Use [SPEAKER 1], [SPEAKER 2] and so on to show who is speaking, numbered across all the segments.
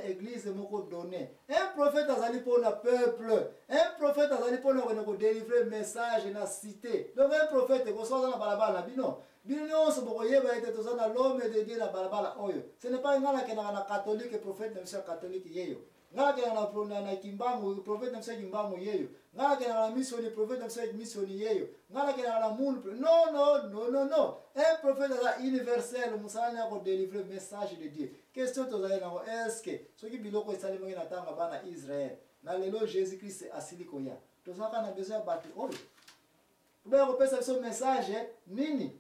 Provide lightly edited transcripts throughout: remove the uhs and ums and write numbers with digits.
[SPEAKER 1] église moko donné. Un prophète azali pour le peuple. Un prophète azali pour nous délivrer message na cité. Donc un prophète ko soit na balabala bino. Bino so boko yeba ete to na l'homme de Dieu na balabala oyo. Ce n'est pas ngala kena na catholique prophète na monsieur catholique yeyo. Ngala kena na kimbangu prophète na monsieur kimbangu yeyo. Ngala kena na mission prophète na monsieur mission yeyo. Ngala kena na moun. Non non non non non. Un prophète universel musala ko délivrer message de Dieu. Question to za na est-ce que ce qui biloko esali mongi na tanga bana Israël na lelo Jésus Christ asili ko ya. To saka na besoin batu oyo. Ba ko pesa ce message nini?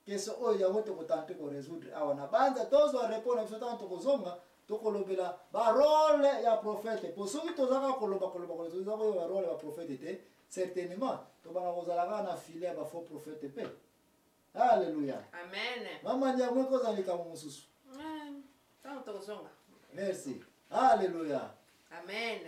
[SPEAKER 1] Question oyo ya wote ko tenter ko résoudre awana banza tozo répondre ko tanto ko zonga to ko lobela ba rôle ya prophète. Pour ceux qui to zaka ko loba ko to zaka ko rôle ya prophète te certainement to bana ko zalaka na filer ba faux prophète pe. Alléluia.
[SPEAKER 2] Amen.
[SPEAKER 1] Mama nyango ko zalika mususu. Merci. Alléluia.
[SPEAKER 2] Amen.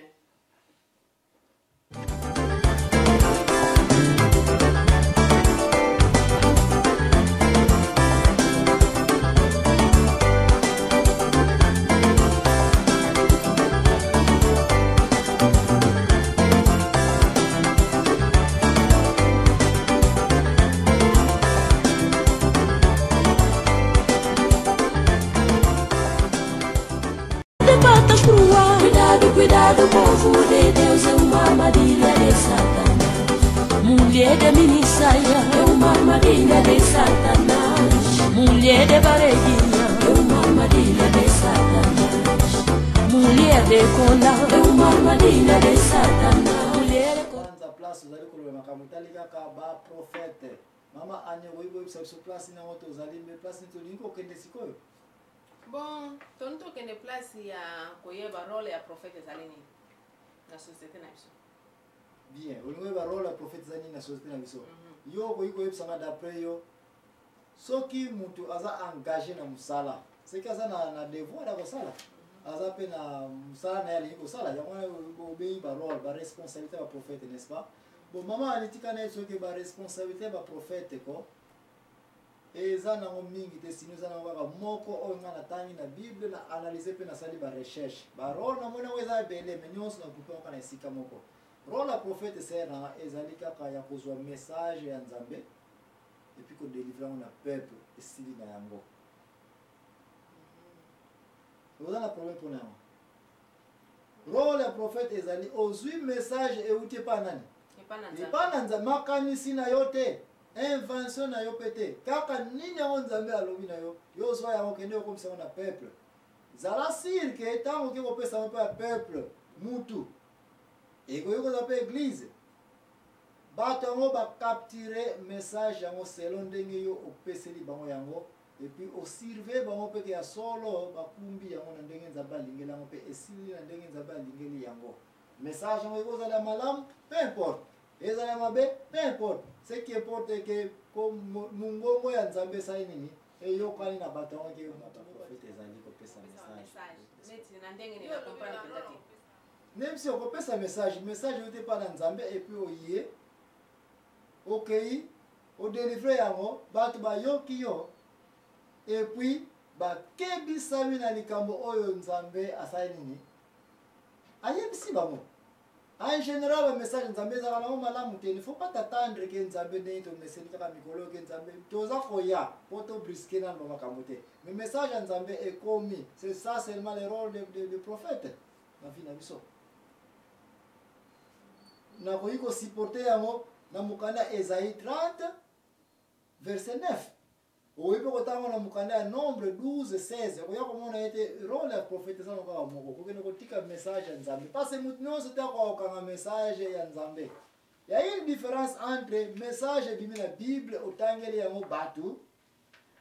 [SPEAKER 3] Cuidado, povo de Deus, é uma armadilha de Satanás. Mulher de minissaia, é uma armadilha de Satanás. Mulher de barreguinha, é uma armadilha de Satanás. Mulher de cola, é uma armadilha de Satanás. Mulher de cola.
[SPEAKER 1] Kwanza place uzali kolobela makamutali kaka ba prophète. Mama anye woibo biso place na moto uzali me place nitolingo kende sikoyo.
[SPEAKER 2] Bon, tonto kende place ya koyeba role ya prophète zalini na société na biso.
[SPEAKER 1] Bien, olingo ba role ya prophète zalini na société na biso. Yo koyiko yebisanga d'après yo soki mutu aza engagé na musala. Seki aza na devoir ya kosala. Aza pe na musala na yali kosala. Yango obéi ba role, ba responsabilité ba prophète, n'est-ce pas? Bon, maman alitika na soki ba responsabilité ba prophète ko. Eza na mingi te sino za na baba moko o ngana tangi na Bible na analyser pe na sali ba recherche ba role na mona weza bele mais nyonso na kupa kana sika moko role la prophète sera ezali kaka ya kozwa message ya Nzambe et puis ko délivrer na peuple esili na yango oza na problème pour namo role la prophète ezali ozwi message e uti pa nani e pa na Nzambe makanisi na yote invention na yo pété kaka nini ya Nzambe alobi na yo yo so ya okende ko misa na peuple zala sir ke tango ke ko pesa mo pa peuple mutu e ko yo za pe église bato ngo ba capturer message yango selon ndenge yo opeseli bango yango et puis o surveiller bango pe ke ya solo ba kumbi yango na ndenge Nzambe alingeli yango pe esili na ndenge Nzambe alingeli yango message yango ko za la malam peu importe ezala mabe peu importe ce qui importe est que comme mungongo ya Nzambe sa nini e yo kali na bato ngo ke prophète ezali ko pesa message
[SPEAKER 2] neti na ndenge ni na comprendre peut-être
[SPEAKER 1] même si on peut pesa message yote pa na Nzambe et puis oye okay o délivrer yango bato ba yoki yo et puis ba kebisa na likambo oyo Nzambe asali nini ayebisi bango. En général, le message Nzambe za kana malamu te, il faut pas t'attendre que Nzambe ne to meseli kaka mikolo que Nzambe toza koya poto brisker na ngoma kamote. Mais message Nzambe est commis. C'est ça seulement le rôle de prophète. Na vie na biso. Na ko yiko supporter yango na mukanda Esaïe 30 verset 9. Oyipo kotango na mukanda ya Nombre 12 16. Ko yako mona ete rôle ya prophète za ngoma moko. Ko kene ko tika message ya Nzambe. Parce que mutno se ta ko kanga message ya Nzambe. Il y a une différence entre message de la Bible otangeli yango batu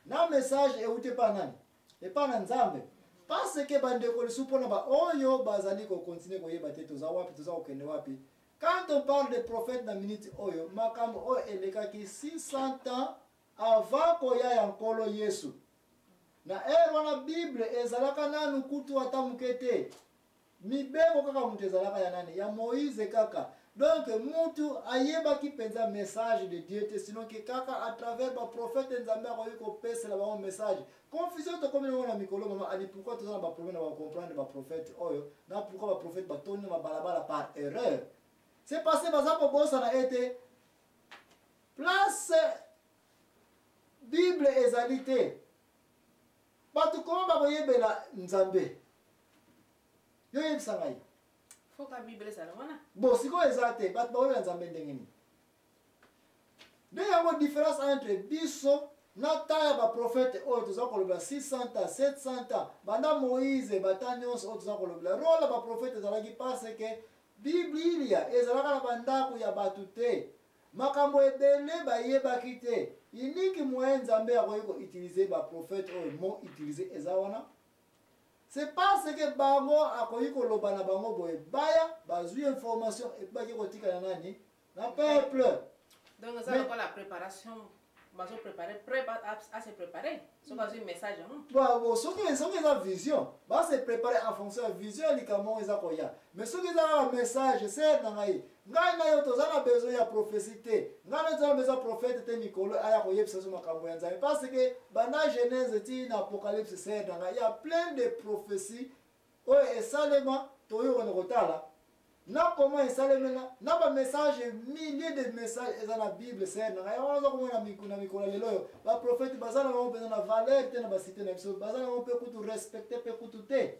[SPEAKER 1] na message euté pa nani et pa na Nzambe. Parce que bande ko supona ba oyo bazali ko continuer ko yeba te toza wapi toza okende wapi. Quand on parle de prophète na minute oyo makambo o eleka ki 600 ans avant koya ya nkolo Yesu. Na wana Bible ezalaka nanu kutu ata mukete. Mibeko kaka mutu ezalaka ya nani? Ya Moïse kaka. Donc mutu ayeba ki penza message de Dieu te sinon que kaka à travers ba prophète nzambe ko pesa la ba message. Confusion to comme on a mikolo mama ali pourquoi tous ba problème ba comprendre ba prophète oyo na pourquoi ba prophète ba toni ma balabala par erreur. C'est passé baza po bossa na été place Bible ezalité. Batu koma ba yebela nzambe. Yo yebsangai.
[SPEAKER 2] Faut que la Bible ça wana.
[SPEAKER 1] Bon, si quoi exacte, bat ba yebela nzambe ndengeni. De yango différence entre biso na taya ba prophète oyo toza kolobela 600 ans, 700 ans. Banda Moïse batani onso oyo toza kolobela. Rôle ba prophète ezalaki parce que Biblia ezalaka na bandako ya batu te. Makambo ebele bayebaki te. Iniki moyen nzambe akoki utiliser ba prophète oyo mo utiliser eza wana. C'est parce que bango akoki koloba na bango boye baya bazwi information et baki kotika na nani na peuple.
[SPEAKER 2] Donc ça c'est la préparation. Bazo préparer, prêt à se préparer. So bazo un message hein.
[SPEAKER 1] Bon, ce qui est la vision, va se préparer en fonction de la vision likamo eza koya. Mais ce qui est un message c'est na ngai. Ngai na yo tozana besoin ya prophétie. Ngai na tozana besoin prophète te Nicolo aya koyebisa so makambo ya nzambe parce que bana Genèse ti na Apocalypse c'est na il y a plein de prophéties oyo esalema toyo na kotala. Na comment esalemela na ba message milliers de messages eza na Bible c'est na ya wana ko na mikolo lelo ba prophète bazana ba mpenza na valeur te na ba cité na biso bazana ba mpe kutu respecter pe kutu te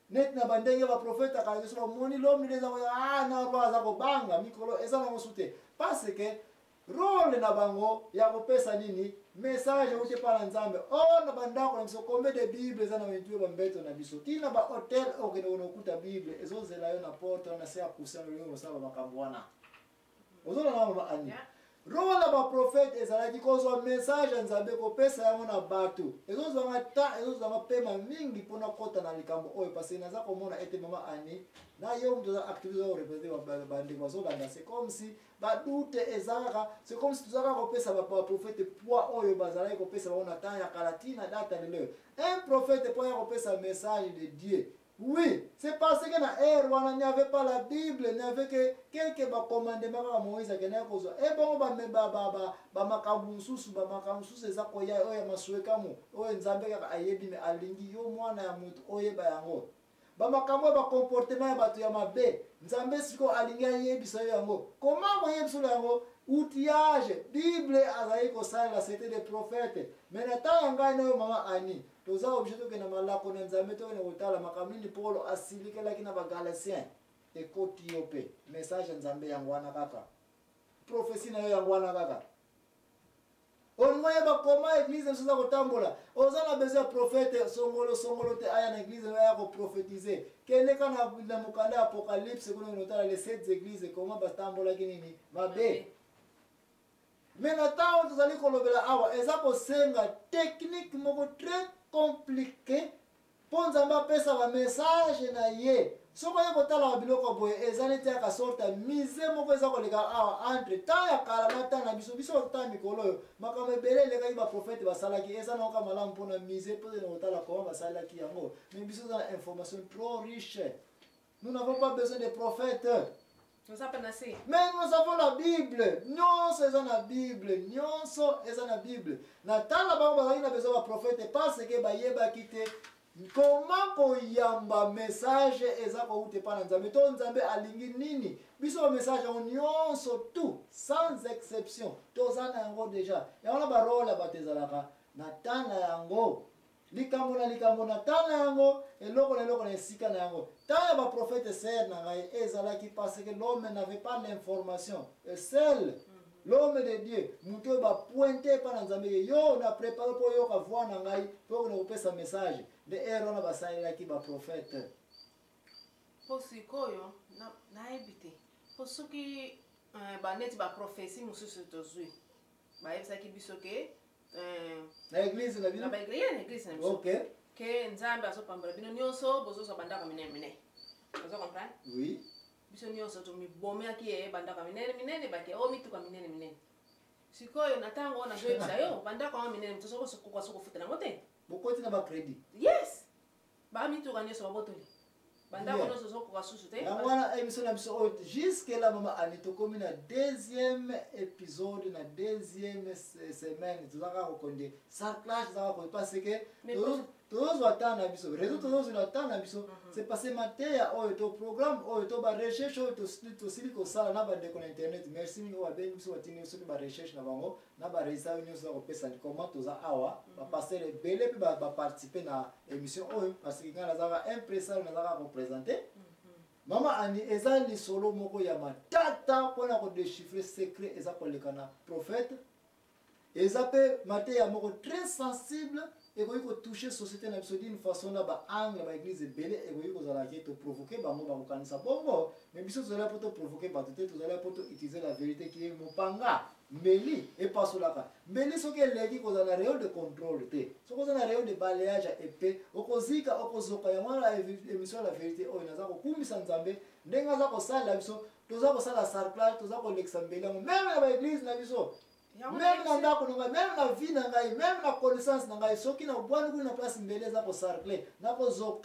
[SPEAKER 1] net na bandenge ba prophète ka yeso ba moni l'homme les a na roi za ko banga mikolo eza na mosute parce que rôle na bango ya kopesa nini message ute pa nzambe na bandako na biso kombe de Bible eza na wentu ba mbeto na biso tina ba hotel okene onokuta Bible ezozela yo na porte na se akusa lo yo saba makambo wana ozola na ba ani rôle ba prophète ezalaki kozwa message nzambe kopesa yango na bato ezozanga ta ezozanga pema mingi pona kota na likambo oyo parce que naza komona ete mama ani na yo mtu za activiser au répéter ba ndeko bazolanda c'est comme si ba doute ezaka c'est comme si tuzaka kopesa ba prophète poids oyo bazalaki kopesa bona temps ya kalatina data lelo un prophète pour kopesa message de Dieu. Oui, c'est parce que na il n'y avait pas la Bible, il n'y avait que quelques commandements à Moïse qui n'avaient pas. Et bon, makabususu eza koya oya masueka mu oya nzambe ka ayebi me alingi yo mwana ya mutu oyeba yango. Makambo ba comportement ya batu ya mabe nzambe siko alingi ayebisa yango. Comment oyebisa yango? Outillage, Bible azali kosala c'était des prophètes. Mais na ta ngana yo mama ani toza objet to kena malako na nzambe to ne otala makamini Paulo asilikela kina ba Galatiens ekoti yope message nzambe yango wana kaka prophétie na yo yango wana kaka on moye ba koma église nsoza kotambola oza na besoin prophète songolo te aya na église ya ko prophétiser kende kana na mukanda Apocalypse kuna notala les 7 églises comment batambola kinini mabe. Mais maintenant, vous allez kolobela awa eza ko senga technique moko très compliqué pour nzamba pesa ba message na ye soko ye kotala biloko boye eza neti ya sorta mise moko eza koleka awa entre temps ya kala na temps na biso temps mikolo makambo ebele leka ba prophète basalaki eza na kama malamu mpona mise pour ne kotala comment basalaki yango mais biso za information trop riche. Nous n'avons pas besoin de prophètes. Mais nous avons la Bible. Nyonso eza na Bible. Nyonso eza na Bible. Na tala bango bazali na besoin ba prophète parce que bayeba kite comment koyamba message eza ko ute pa na nzambe to nzambe alingi nini. Biso message on nyonso tout sans exception. Tozana yango déjà. Ya ona ba rôle batezalaka na tana yango. Likambo na tana yango eloko na esika na yango taya ba prophète ser na ngai ezalaki parce que l'homme n'avait pas l'information seul l'homme de Dieu muto ba pointer pa na nzambe yo na préparer pour yo ka voir na ngai pour na kopesa message de erona basalaki ba prophète
[SPEAKER 2] posikoyo na ebite posuki ba net ba prophétie mususu tozui ba ebisaki bisoke
[SPEAKER 1] na église na bino
[SPEAKER 2] na église na biso
[SPEAKER 1] OK
[SPEAKER 2] que nzambe azopambola bino nyonso bozoso bandaka minene ozo comprendre
[SPEAKER 1] oui
[SPEAKER 2] biso nyonso to mibomeaki ye bandaka minene baki o mituka minene sikoyo na tango na zoyebisa yo bandaka wa minene mtoso ko sokofuta na mote
[SPEAKER 1] bokoti na ba crédit
[SPEAKER 2] yes ba mituka nyonso babotoli Banda kono soso kwa susu te.
[SPEAKER 1] La wana émission na biso jusque là maman Anito comme na deuxième épisode na deuxième semaine tuzaka kokonde ça clash za ko parce que tous watana biso réseau tous watana biso c'est passé matin to programme to ba recherche to siliko sala na ba de kon internet merci mi wa ben biso watini so ba recherche na bango na ba résultat ñu so ko pesa comment toza awa ba passer le belé puis ba participer na émission parce que quand za impresseur na za représenter Mama Ani ezali solo moko ya matata pona ko déchiffrer secret eza ko lekana prophète ezape mate ya moko très sensible et ko toucher société na biso d'une façon na ba angle ba église belé et ko zala ki to provoquer ba mo ba kokanisa bongo mais biso zala poto provoquer ba tout to zala poto utiliser la vérité qui est mopanga Meli et pas sur la carte. Meli ce que les qui cause un rayon de contrôle te. Ce cause un rayon de balayage épais. Okozika okozoka ya mwana émission la vérité o inaza ko kumisa nzambe ndenga za ko sala biso toza ko sala sarclage toza ko lexambela même na église na biso. Même na ndako nga même na vie na ngai même na connaissance na ngai soki na bwana kuna place mbele za ko sarcler na ko zoka